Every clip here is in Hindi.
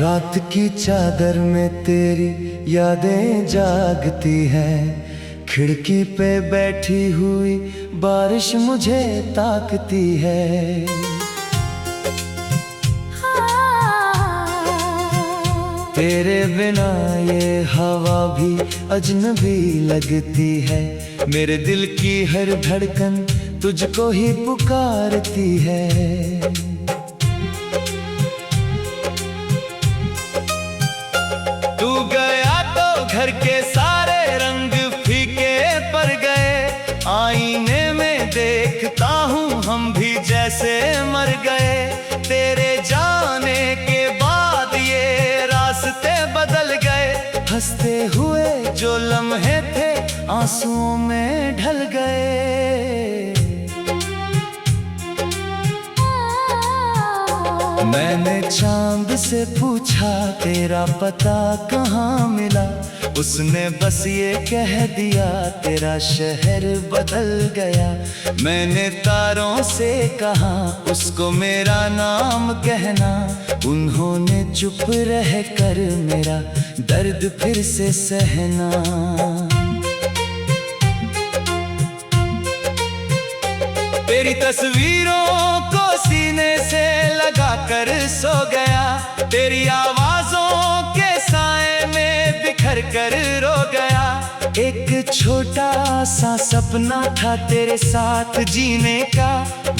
रात की चादर में तेरी यादें जागती हैं। खिड़की पे बैठी हुई बारिश मुझे ताकती है। तेरे बिना ये हवा भी अजनबी लगती है। मेरे दिल की हर धड़कन तुझको ही पुकारती है। तू गया तो घर के सारे रंग फीके पड़ गए। आईने में देखता हूँ हम भी जैसे मर गए। तेरे जाने के बाद ये रास्ते बदल गए। हंसते हुए जो लम्हे थे आंसुओं में ढल गए। मैंने चांद से पूछा तेरा पता कहाँ मिला। उसने बस ये कह दिया तेरा शहर बदल गया। मैंने तारों से कहा उसको मेरा नाम कहना। उन्होंने चुप रह कर मेरा दर्द फिर से सहना। तेरी तस्वीरों को सीने से लगा कर सो गया। तेरी आवाज़ों के साए में बिखर कर रो गया। एक छोटा सा सपना था तेरे साथ जीने का।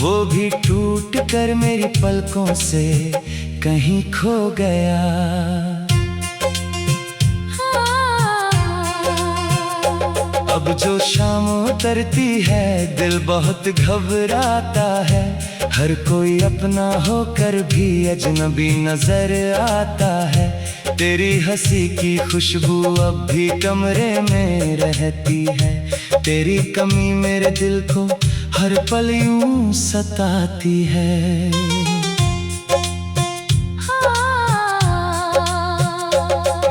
वो भी टूट कर मेरी पलकों से कहीं खो गया। अब जो शाम उतरती है दिल बहुत घबराता है। हर कोई अपना होकर भी अजनबी नजर आता है। तेरी हंसी की खुशबू अब भी कमरे में रहती है। तेरी कमी मेरे दिल को हर पल यूं सताती है।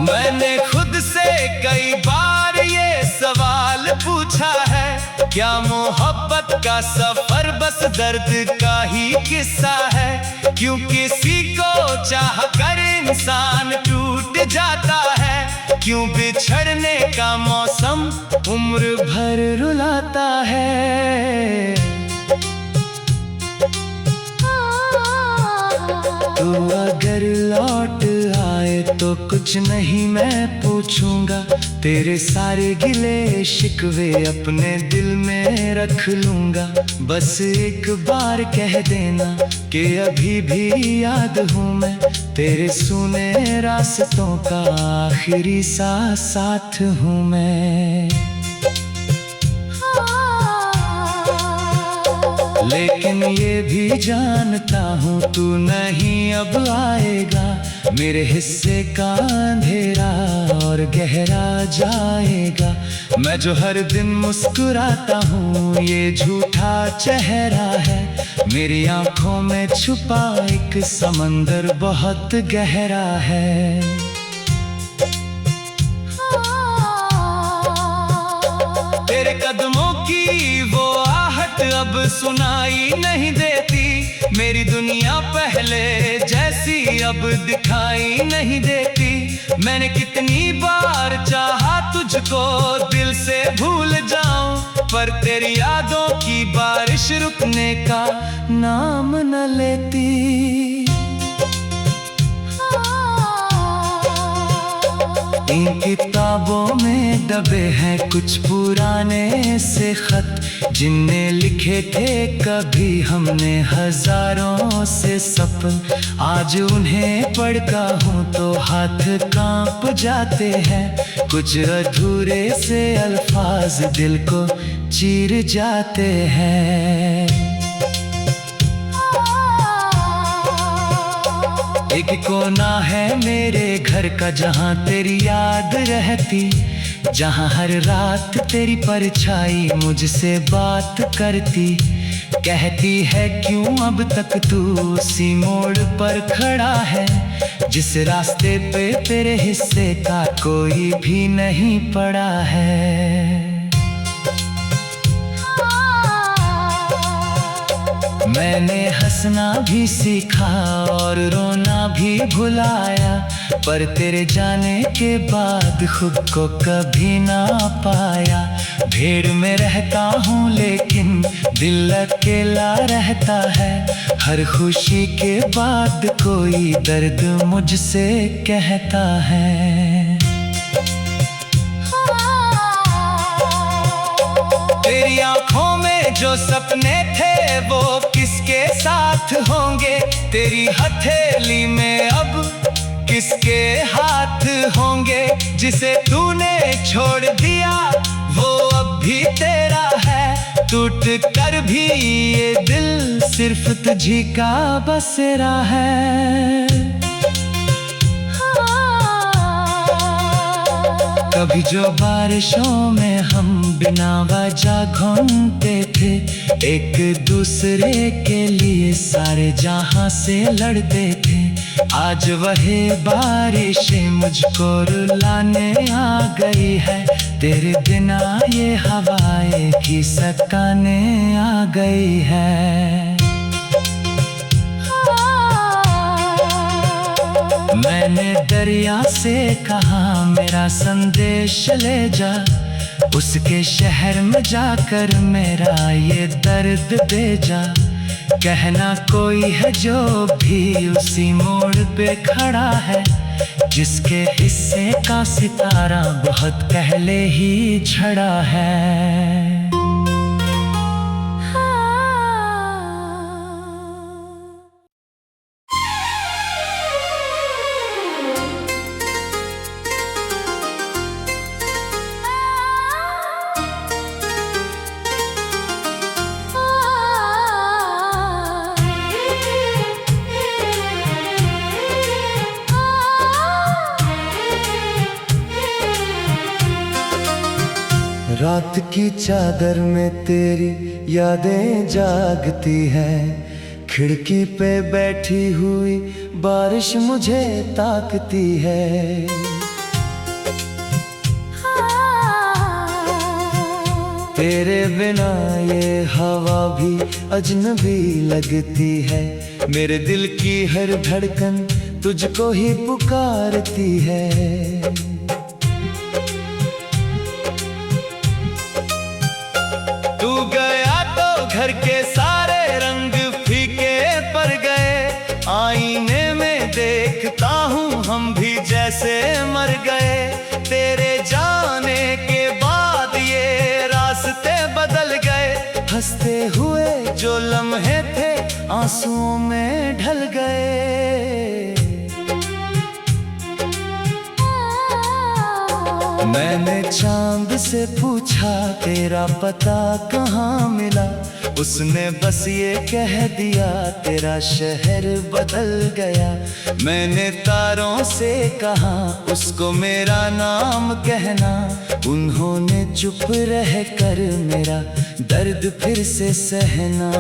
मैंने खुद से कई बार ये सवाल पूछा है। क्या मोहब्बत का सफर बस दर्द का ही किस्सा है। क्यों किसी को चाह कर इंसान टूट जाता है। क्यों बिछड़ने का मौसम उम्र भर रुलाता है। तू अगर लौट आए तो कुछ नहीं मैं पूछूंगा। तेरे सारे गिले शिकवे अपने दिल में रख लूंगा। बस एक बार कह देना कि अभी भी याद हूँ मैं। तेरे सूने रास्तों का आखिरी सा साथ हूँ मैं। लेकिन ये भी जानता हूँ तू नहीं अब आएगा। मेरे हिस्से का अंधेरा और गहरा जाएगा। मैं जो हर दिन मुस्कुराता हूँ ये झूठा चेहरा है। मेरी आंखों में छुपा एक समंदर बहुत गहरा है। तेरे कदमों की वो आहट अब सुनाई नहीं देती। मेरी दुनिया पहले जैसी अब दिखाई नहीं देती। मैंने कितनी बार चाहा तुझको दिल से भूल जाऊं। पर तेरी यादों की बारिश रुकने का नाम न लेती। इन किताबों में दबे हैं कुछ पुराने से खत। जिनने लिखे थे कभी हमने हजारों से सपन। आज उन्हें पढ़ता हूँ तो हाथ कांप जाते हैं। कुछ अधूरे से अल्फाज दिल को चीर जाते हैं। एक कोना है मेरे घर का जहाँ तेरी याद रहती। जहाँ हर रात तेरी परछाई मुझसे बात करती। कहती है क्यों अब तक तू उसी मोड़ पर खड़ा है। जिस रास्ते पे तेरे हिस्से का कोई भी नहीं पड़ा है। मैंने हंसना भी सीखा और रोना भी भुलाया, पर तेरे जाने के बाद खुद को कभी ना पाया। भीड़ में रहता हूँ लेकिन दिल अकेला रहता है, हर खुशी के बाद कोई दर्द मुझसे कहता है। तेरी आँखों में जो सपने थे वो किसके साथ होंगे, तेरी हथेली में अब किसके हाथ होंगे। जिसे तूने छोड़ दिया वो अब भी तेरा है, टूट कर भी ये दिल सिर्फ तुझी का बसेरा है। कभी जो बारिशों में हम बिना वजह घूमते थे, एक दूसरे के लिए सारे जहां से लड़ते थे, आज वही बारिशें मुझको रुलाने आ गई है। तेरे बिना ये हवाएं भी सकाने आ गई है। मैंने दरिया से कहा मेरा संदेश ले जा, उसके शहर में जाकर मेरा ये दर्द दे जा। कहना कोई है जो भी उसी मोड़ पे खड़ा है, जिसके हिस्से का सितारा बहुत पहले ही झड़ा है। रात की चादर में तेरी यादें जागती हैं, खिड़की पे बैठी हुई बारिश मुझे ताकती है। तेरे बिना ये हवा भी अजनबी लगती है, मेरे दिल की हर धड़कन तुझको ही पुकारती है। तू गया तो घर के सारे रंग फीके पड़ गए, आईने में देखता हूँ हम भी जैसे मर गए। तेरे जाने के बाद ये रास्ते बदल गए, हंसते हुए जो लम्हे थे आंसुओं में ढल गए। मैंने चांद से पूछा तेरा पता कहाँ मिला, उसने बस ये कह दिया तेरा शहर बदल गया। मैंने तारों से कहा उसको मेरा नाम कहना, उन्होंने चुप रह कर मेरा दर्द फिर से सहना।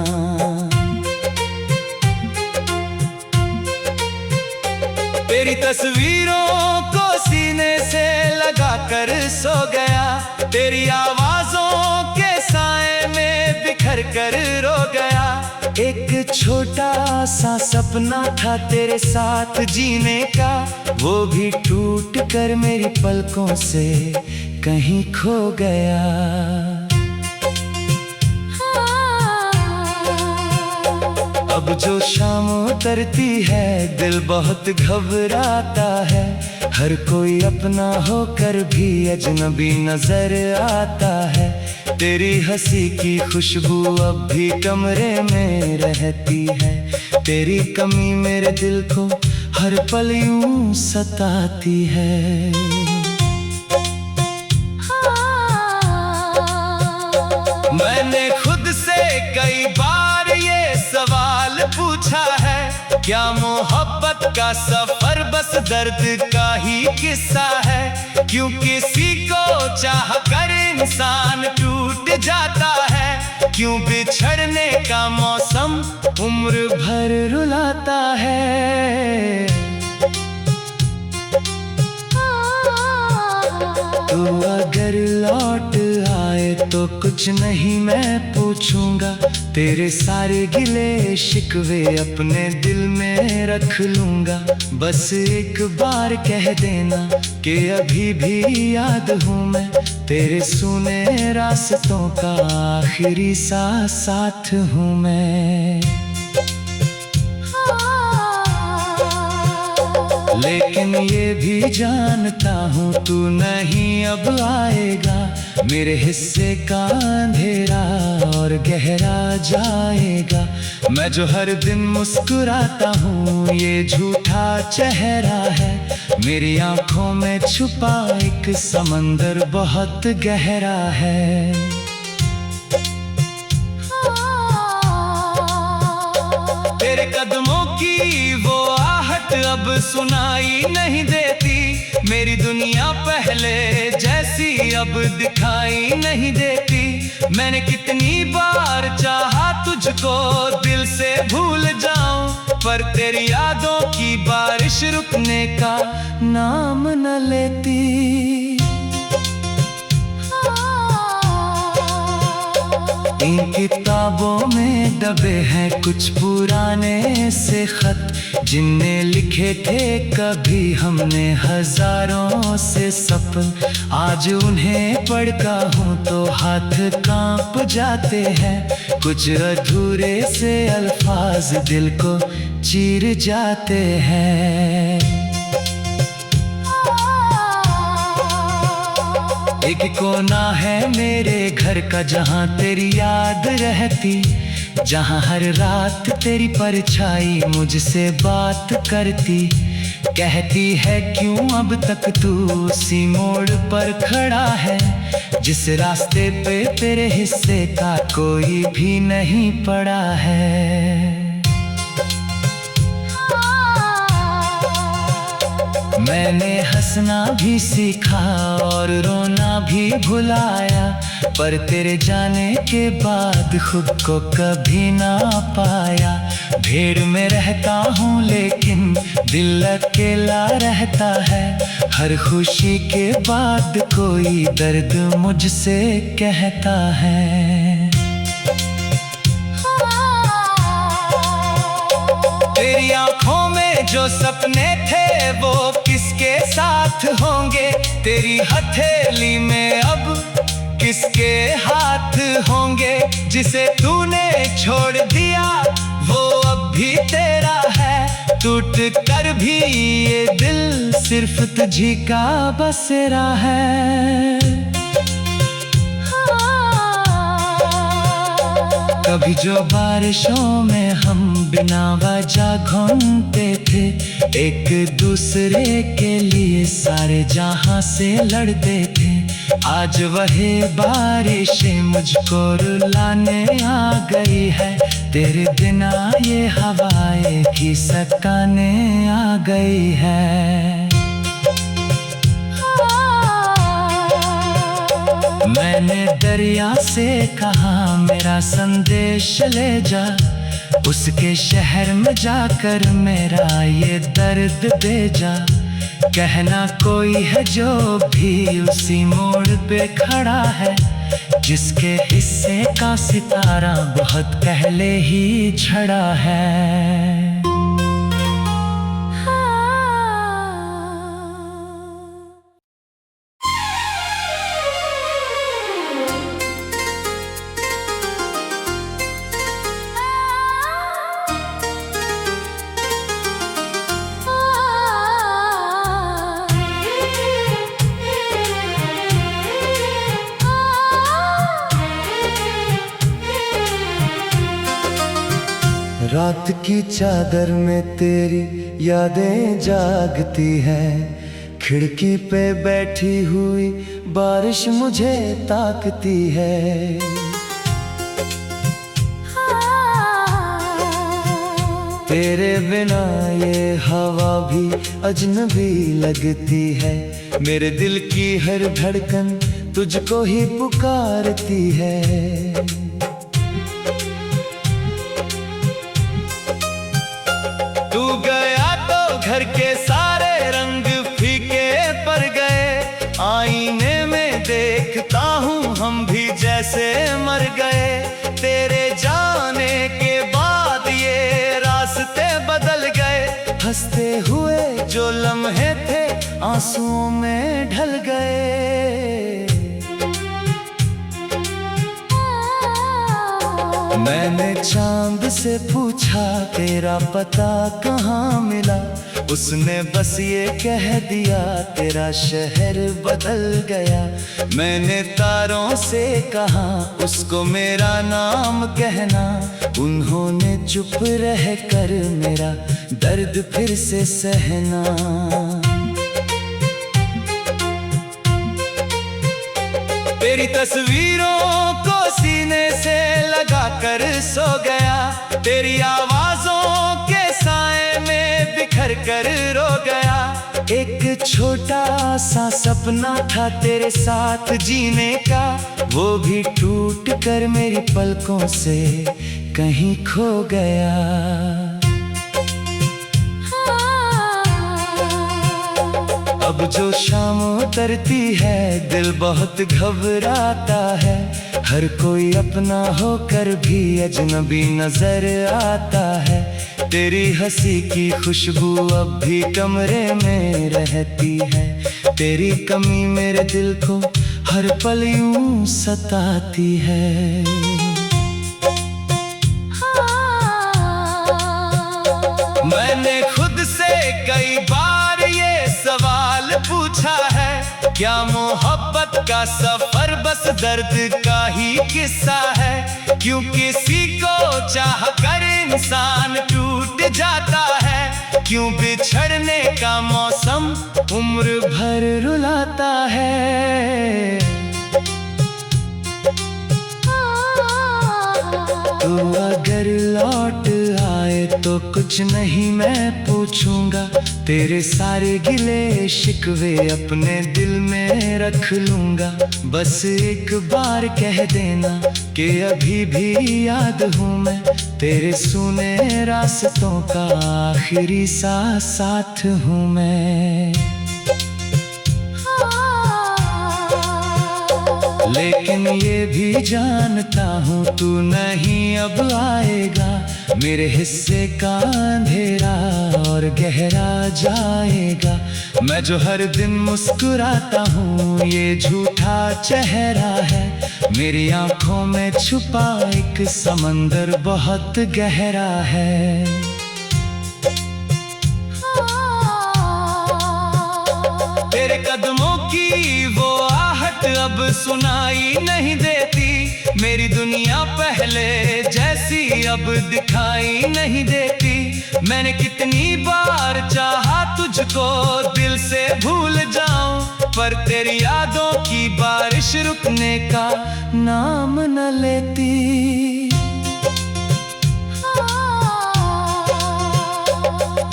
तेरी तस्वीरों को सीने से लगा कर सो गया, तेरी आवाज़ों के साए में बिखर कर रो गया। एक छोटा सा सपना था तेरे साथ जीने का, वो भी टूट कर मेरी पलकों से कहीं खो गया। अब जो शाम उतरती है दिल बहुत घबराता है, हर कोई अपना होकर भी अजनबी नजर आता है। तेरी हंसी की खुशबू अब भी कमरे में रहती है, तेरी कमी मेरे दिल को हर पल यूं सताती है। मैंने खुद से कई बार ये सवाल पूछा है, क्या मोहब्बत का सफर बस दर्द का ही किस्सा है? क्यों किसी को चाह कर इंसान टूट जाता है? क्यों बिछड़ने का मौसम उम्र भर रुलाता है? तू तू अगर लौट आए तो कुछ नहीं मैं पूछूंगा, तेरे सारे गिले शिकवे अपने दिल में रख लूंगा। बस एक बार कह देना कि अभी भी याद हूँ मैं, तेरे सूने रास्तों का आखिरी साथ हूँ मैं। लेकिन ये भी जानता हूँ तू नहीं अब आएगा, मेरे हिस्से का अंधेरा और गहरा जाएगा। मैं जो हर दिन मुस्कुराता हूँ ये झूठा चेहरा है, मेरी आंखों में छुपा एक समंदर बहुत गहरा है। तेरे कदमों की वो आहट अब सुनाई नहीं देती, मेरी दुनिया पहले जैसी अब दिखाई नहीं देती। मैंने कितनी बार चाहा तुझको दिल से भूल जाऊं, पर तेरी यादों की बारिश रुकने का नाम न लेती। इन किताबों में दबे हैं कुछ पुराने से खत, जिनने लिखे थे कभी हमने हजारों से सपन। आज उन्हें पढ़ता हूँ तो हाथ कांप जाते हैं, कुछ अधूरे से अल्फाज दिल को चीर जाते हैं। एक कोना है मेरे घर का जहाँ तेरी याद रहती, जहाँ हर रात तेरी परछाई मुझसे बात करती। कहती है क्यों अब तक तू उसी मोड़ पर खड़ा है, जिस रास्ते पे तेरे हिस्से का कोई भी नहीं पड़ा है। मैंने हंसना भी सीखा और रोना भी भुलाया, पर तेरे जाने के बाद खुद को कभी ना पाया। भीड़ में रहता हूँ लेकिन दिल अकेला रहता है, हर खुशी के बाद कोई दर्द मुझसे कहता है। तेरी आंखों में जो सपने थे वो किसके साथ होंगे, तेरी हथेली में अब किसके हाथ होंगे। जिसे तूने छोड़ दिया वो अब भी तेरा है, टूट कर भी ये दिल सिर्फ तुझी का बसेरा है। कभी जो बारिशों में हम बिना वजह घूमते थे, एक दूसरे के लिए सारे जहां से लड़ते थे। आज वही बारिशें मुझको रुलाने आ गई है, तेरे बिना ये हवाएं भी सकाने आ गई है। मैंने दरिया से कहा मेरा संदेश ले जा, उसके शहर में जाकर मेरा ये दर्द दे जा। कहना कोई है जो भी उसी मोड़ पे खड़ा है, जिसके हिस्से का सितारा बहुत पहले ही झड़ा है। रात की चादर में तेरी यादें जागती हैं, खिड़की पे बैठी हुई बारिश मुझे ताकती है। तेरे बिना ये हवा भी अजनबी लगती है, मेरे दिल की हर धड़कन तुझको ही पुकारती है। तू गया तो घर के सारे रंग फीके पड़ गए, आईने में से मर गए। तेरे जाने के बाद ये रास्ते बदल गए। हंसते हुए जो लम्हे थे आंसुओं में ढल गए। मैंने चांद से पूछा तेरा पता कहाँ मिला। उसने बस ये कह दिया तेरा शहर बदल गया। मैंने तारों से कहा उसको मेरा नाम कहना। उन्होंने चुप रह कर मेरा दर्द फिर से सहना। तेरी तस्वीरों को सीने से लगा कर सो गया। तेरी आवाज़ों के साए में बिखर कर रो गया। एक छोटा सा सपना था तेरे साथ जीने का, वो भी टूट कर मेरी पलकों से कहीं खो गया। अब जो शाम उतरती है दिल बहुत घबराता है। हर कोई अपना होकर भी अजनबी नजर आता है। तेरी हंसी की खुशबू अब भी कमरे में रहती है। तेरी कमी मेरे दिल को हर पल यूं सताती है। मैंने खुद से कई बार ये सवाल पूछा है, क्या मोहब्बत का सफर बस दर्द का ही किस्सा है। क्यों किसी को चाह कर इंसान टूट जाता है। क्यों बिछड़ने का मौसम उम्र भर रुलाता है। तू अगर लौट आए तो कुछ नहीं मैं पूछूंगा। तेरे सारे गिले शिकवे अपने दिल में रख लूंगा। बस एक बार कह देना कि अभी भी याद हूँ मैं। तेरे सूने रास्तों का आखिरी साथ हूँ मैं। लेकिन ये भी जानता हूँ तू नहीं अब आएगा। मेरे हिस्से का अंधेरा और गहरा जाएगा। मैं जो हर दिन मुस्कुराता हूँ ये झूठा चेहरा है। मेरी आंखों में छुपा एक समंदर बहुत गहरा है। तेरे कदमों की वो आहट अब सुनाई नहीं देती। मेरी दुनिया पहले जैसी अब दिखाई नहीं देती। मैंने कितनी बार चाहा तुझको दिल से भूल जाऊं, पर तेरी यादों की बारिश रुकने का नाम न लेती।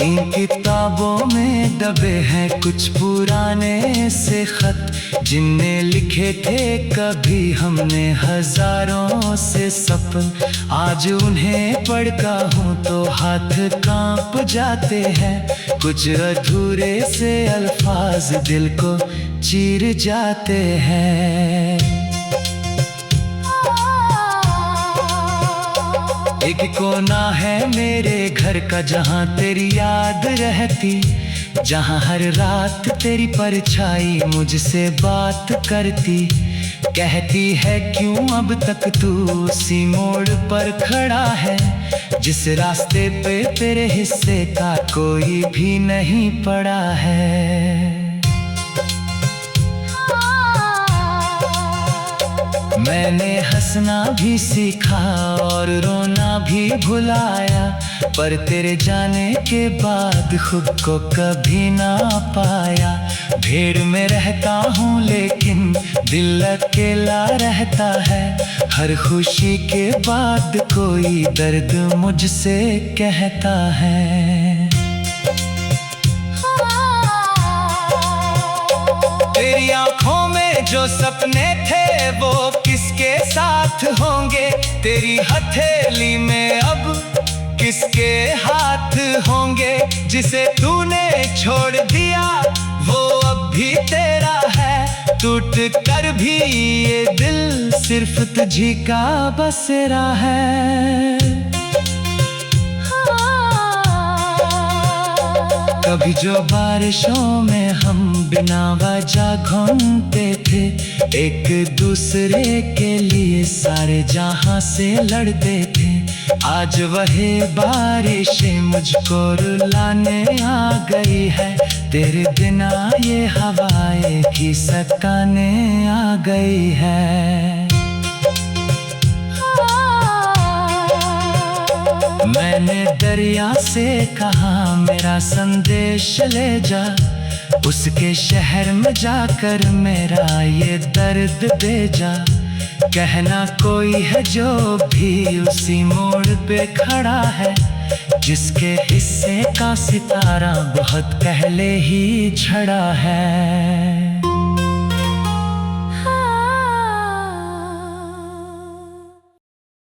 इन किताबों में दबे हैं कुछ पुराने से खत, जिनने लिखे थे कभी हमने हजारों से सपन। आज उन्हें पढ़ता हूँ तो हाथ कांप जाते हैं। कुछ अधूरे से अल्फाज दिल को चीर जाते हैं। एक कोना है मेरे घर का जहाँ तेरी याद रहती। जहाँ हर रात तेरी परछाई मुझसे बात करती। कहती है क्यों अब तक तू उसी मोड़ पर खड़ा है, जिस रास्ते पे तेरे हिस्से का कोई भी नहीं पड़ा है। मैंने हंसना भी सीखा और रोना भी भुलाया, पर तेरे जाने के बाद खुद को कभी ना पाया। भीड़ में रहता हूँ लेकिन दिल अकेला रहता है। हर खुशी के बाद कोई दर्द मुझसे कहता है। तेरी आंखों में जो सपने थे वो किसके साथ होंगे। तेरी हथेली में अब किसके हाथ होंगे। जिसे तूने छोड़ दिया वो अब भी तेरा है। टूट कर भी ये दिल सिर्फ तुझी का बसेरा है। कभी जो बारिशों में हम बिना वजह घूमते थे, एक दूसरे के लिए सारे जहां से लड़ते थे, आज वही बारिशें मुझको रुलाने आ गई है। तेरे बिना ये हवाएं की सकाने आ गई है। मैंने दरिया से कहा मेरा संदेश ले जा, उसके शहर में जाकर मेरा ये दर्द भेजा। कहना कोई है जो भी उसी मोड़ पे खड़ा है, जिसके हिस्से का सितारा बहुत पहले ही झड़ा है।